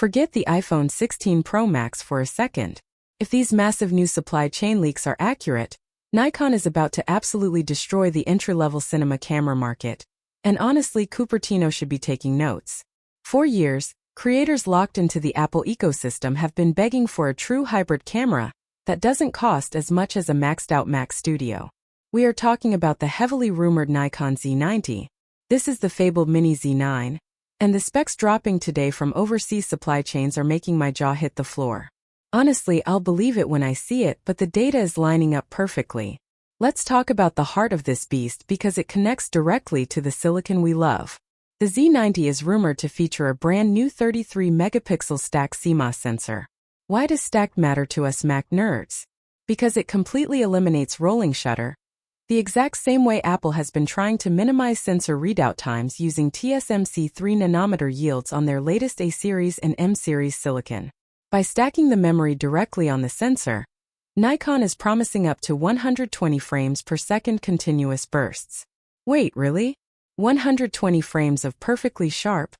Forget the iPhone 16 Pro Max for a second. If these massive new supply chain leaks are accurate, Nikon is about to absolutely destroy the entry-level cinema camera market. And honestly, Cupertino should be taking notes. For years, creators locked into the Apple ecosystem have been begging for a true hybrid camera that doesn't cost as much as a maxed-out Mac Studio. We are talking about the heavily rumored Nikon Z90. This is the fabled Mini Z9, and the specs dropping today from overseas supply chains are making my jaw hit the floor. Honestly, I'll believe it when I see it, but the data is lining up perfectly. Let's talk about the heart of this beast because it connects directly to the silicon we love. The Z90 is rumored to feature a brand new 33-megapixel stacked CMOS sensor. Why does stacked matter to us Mac nerds? Because it completely eliminates rolling shutter, the exact same way Apple has been trying to minimize sensor readout times using TSMC 3nm yields on their latest A-series and M-series silicon. By stacking the memory directly on the sensor, Nikon is promising up to 120 frames per second continuous bursts. Wait, really? 120 frames of perfectly sharp,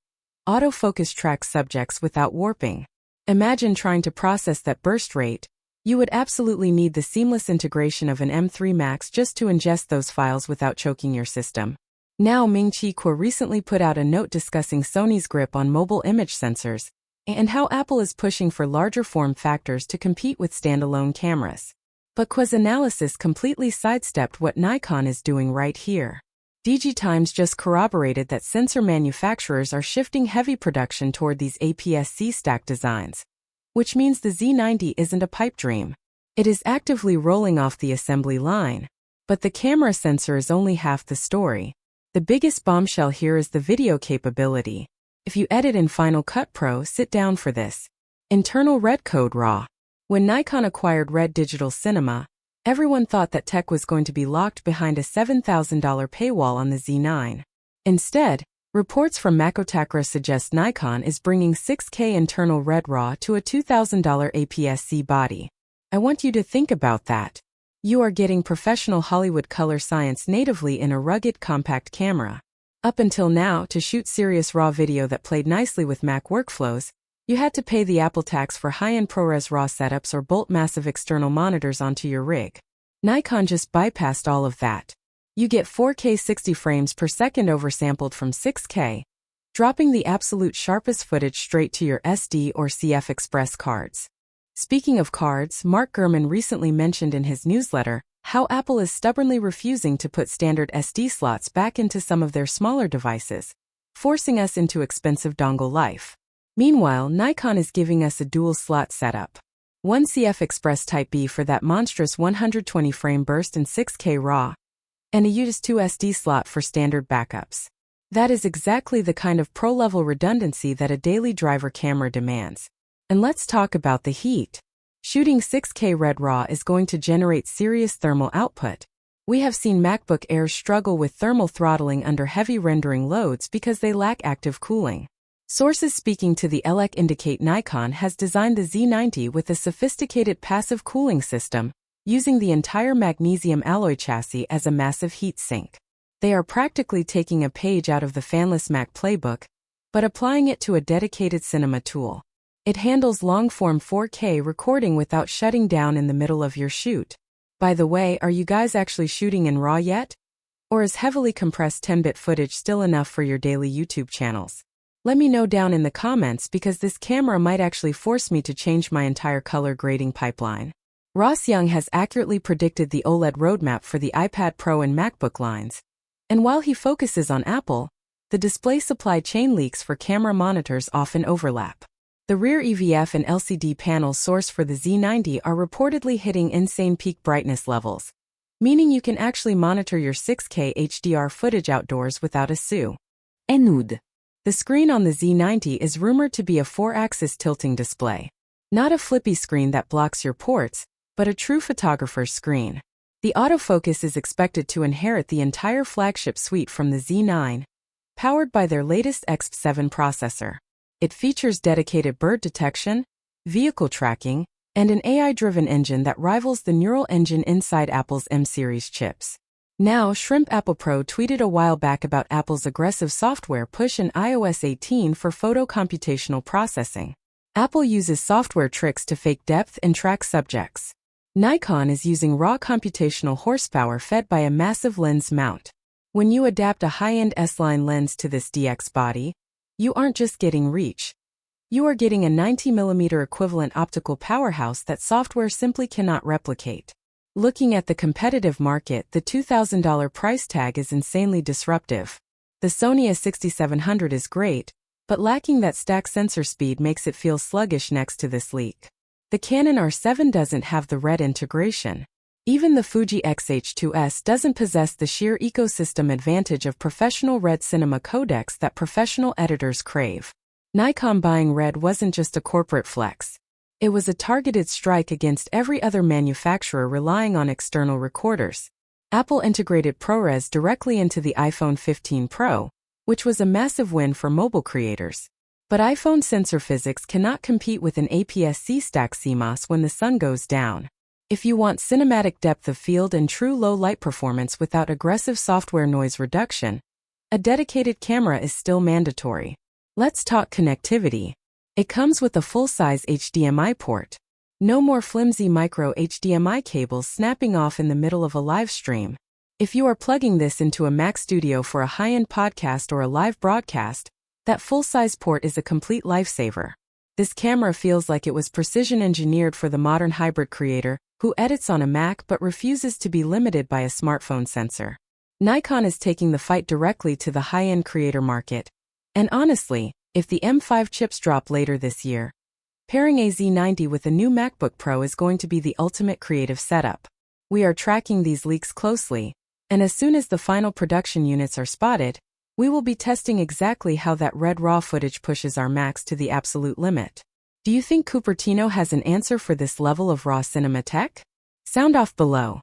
autofocus tracks subjects without warping. Imagine trying to process that burst rate. You would absolutely need the seamless integration of an M3 Max just to ingest those files without choking your system. Now, Ming-Chi recently put out a note discussing Sony's grip on mobile image sensors, and how Apple is pushing for larger form factors to compete with standalone cameras. But Qua's analysis completely sidestepped what Nikon is doing right here. DigiTimes just corroborated that sensor manufacturers are shifting heavy production toward these APS-C stack designs, which means the Z90 isn't a pipe dream. It is actively rolling off the assembly line. But the camera sensor is only half the story. The biggest bombshell here is the video capability. If you edit in Final Cut Pro, sit down for this. Internal Red Code RAW. When Nikon acquired Red Digital Cinema, everyone thought that tech was going to be locked behind a $7,000 paywall on the Z9. Instead, reports from Makotakra suggest Nikon is bringing 6K internal Red RAW to a $2,000 APS-C body. I want you to think about that. You are getting professional Hollywood color science natively in a rugged, compact camera. Up until now, to shoot serious RAW video that played nicely with Mac workflows, you had to pay the Apple tax for high-end ProRes RAW setups or bolt massive external monitors onto your rig. Nikon just bypassed all of that. You get 4K 60 frames per second oversampled from 6K, dropping the absolute sharpest footage straight to your SD or CF Express cards. Speaking of cards, Mark Gurman recently mentioned in his newsletter how Apple is stubbornly refusing to put standard SD slots back into some of their smaller devices, forcing us into expensive dongle life. Meanwhile, Nikon is giving us a dual slot setup. One CF Express Type B for that monstrous 120 frame burst in 6K RAW, and a US2 SD slot for standard backups. That is exactly the kind of pro-level redundancy that a daily driver camera demands. And let's talk about the heat. Shooting 6K Red RAW is going to generate serious thermal output. We have seen MacBook Airs struggle with thermal throttling under heavy rendering loads because they lack active cooling. Sources speaking to the ELEC indicate Nikon has designed the Z90 with a sophisticated passive cooling system, using the entire magnesium alloy chassis as a massive heat sink. They are practically taking a page out of the fanless Mac playbook, but applying it to a dedicated cinema tool. It handles long-form 4K recording without shutting down in the middle of your shoot. By the way, are you guys actually shooting in RAW yet? Or is heavily compressed 10-bit footage still enough for your daily YouTube channels? Let me know down in the comments because this camera might actually force me to change my entire color grading pipeline. Ross Young has accurately predicted the OLED roadmap for the iPad Pro and MacBook lines. And while he focuses on Apple, the display supply chain leaks for camera monitors often overlap. The rear EVF and LCD panel source for the Z90 are reportedly hitting insane peak brightness levels, meaning you can actually monitor your 6K HDR footage outdoors without a SU. Enud. The screen on the Z90 is rumored to be a 4-axis tilting display. Not a flippy screen that blocks your ports, but a true photographer's screen. The autofocus is expected to inherit the entire flagship suite from the Z9, powered by their latest XP7 processor. It features dedicated bird detection, vehicle tracking, and an AI-driven engine that rivals the neural engine inside Apple's M-series chips. Now, Shrimp Apple Pro tweeted a while back about Apple's aggressive software push in iOS 18 for photo computational processing. Apple uses software tricks to fake depth and track subjects. Nikon is using raw computational horsepower fed by a massive lens mount. When you adapt a high-end S-line lens to this DX body, you aren't just getting reach. You are getting a 90mm equivalent optical powerhouse that software simply cannot replicate. Looking at the competitive market, the $2,000 price tag is insanely disruptive. The Sony A6700 is great, but lacking that stack sensor speed makes it feel sluggish next to this leak. The Canon R7 doesn't have the RED integration. Even the Fuji X-H2S doesn't possess the sheer ecosystem advantage of professional RED cinema codecs that professional editors crave. Nikon buying RED wasn't just a corporate flex. It was a targeted strike against every other manufacturer relying on external recorders. Apple integrated ProRes directly into the iPhone 15 Pro, which was a massive win for mobile creators. But iPhone sensor physics cannot compete with an APS-C stack CMOS when the sun goes down. If you want cinematic depth of field and true low light performance without aggressive software noise reduction, a dedicated camera is still mandatory. Let's talk connectivity. It comes with a full-size HDMI port. No more flimsy micro HDMI cables snapping off in the middle of a live stream. If you are plugging this into a Mac Studio for a high-end podcast or a live broadcast, that full-size port is a complete lifesaver. This camera feels like it was precision-engineered for the modern hybrid creator who edits on a Mac but refuses to be limited by a smartphone sensor. Nikon is taking the fight directly to the high-end creator market. And honestly, if the M5 chips drop later this year, pairing a Z90 with a new MacBook Pro is going to be the ultimate creative setup. We are tracking these leaks closely, and as soon as the final production units are spotted, we will be testing exactly how that RED RAW footage pushes our Macs to the absolute limit. Do you think Cupertino has an answer for this level of raw cinema tech? Sound off below.